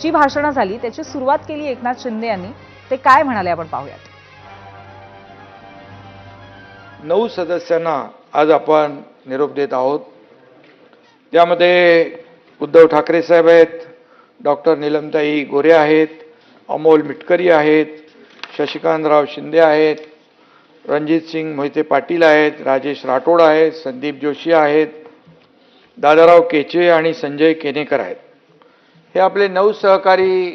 जी भाषणं झाली त्याची सुरुवात केली एकनाथ शिंदे यांनी। ते काय म्हणाले आपण पाहूयात। 9 सदस्यांना आज आपण निरोप देत आहोत। त्यामध्ये उद्धव ठाकरे साहेब आहेत, डॉक्टर नीलमताई गोरे आहेत, अमोल मिटकरी आहेत, शशिकांतराव शिंदे आहेत, रणजित सिंग मोहिते पाटील आहेत, राजेश राठोड आहेत, संदीप जोशी आहेत, दादाराव केचे आणि संजय केनेकर आहेत। हे आपले 9 सहकारी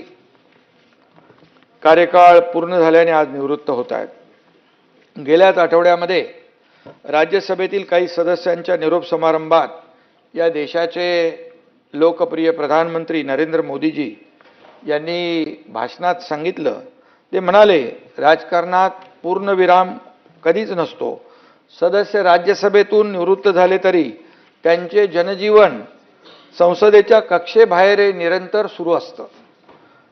कार्यकाळ पूर्ण झाल्याने आज निवृत्त होत आहेत। गेल्याच आठवड्यामध्ये राज्यसभेतील काही सदस्यांच्या निरोप समारंभात या देशाचे लोकप्रिय प्रधानमंत्री नरेंद्र मोदीजी यांनी भाषणात सांगितलं, ते म्हणाले, राजकारणात पूर्णविराम कधीच नसतो। सदस्य राज्यसभेतून निवृत्त झाले तरी त्यांचे जनजीवन संसदेच्या कक्षेबाहेर निरंतर सुरू असतं।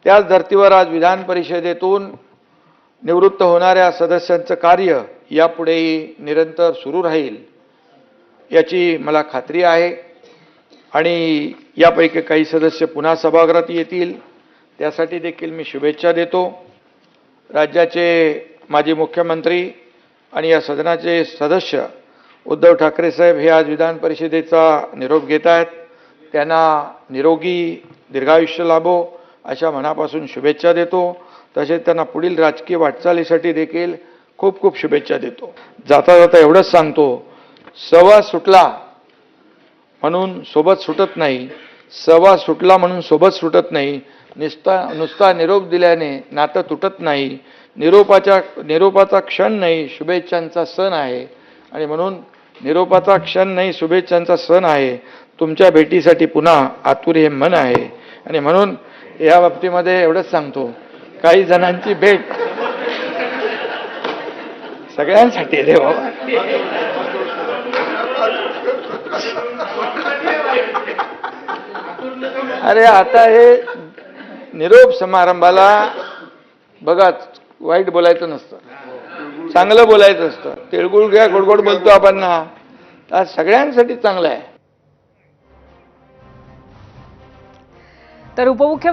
त्याच धर्तीवर आज विधान परिषदेतून निवृत्त होणाऱ्या सदस्यांचं कार्य यापुढेही निरंतर सुरू राहील याची मला खात्री आहे आणि यापैकी काही सदस्य पुन्हा सभागृहात येतील त्यासाठी देखील मी शुभेच्छा देतो। राज्याचे माजी मुख्यमंत्री आणि या सदनाचे सदस्य उद्धव ठाकरे साहेब हे आज विधान परिषदेचा निरोप घेत आहेत। त्यांना निरोगी दीर्घायुष्य लाभो अशा मनापासून शुभेच्छा देतो। तसेच त्यांना पुढील राजकीय वाटचालीसाठी देखील खूप खूप शुभेच्छा देतो। जाता जाता एवढंच सांगतो, सहवास सुटला म्हणून सोबत सुटत नाही, सहवास सुटला म्हणून सोबत सुटत नाही, नुसता निरोप दिल्याने नातं तुटत नाही। निरोपाचा क्षण नाही, शुभेच्छांचा सण आहे आणि म्हणून निरोपाचा क्षण नाही, शुभेच्छांचा सण आहे। तुमच्या भेटीसाठी पुन्हा आतुर हे मन आहे आणि म्हणून या बाबतीमध्ये एवढंच सांगतो, काही जणांची भेट सगळ्यांसाठी रे बाबा। अरे आता हे निरोप समारंभाला बघा, वाईट बोलायचं नसतं, चांगलं बोलायचं असतं। तिळगुळ घ्या, गोडगोड बोलतो आपण ना, आज सगळ्यांसाठी चांगलं आहे। तर उपमुख्यमंत्री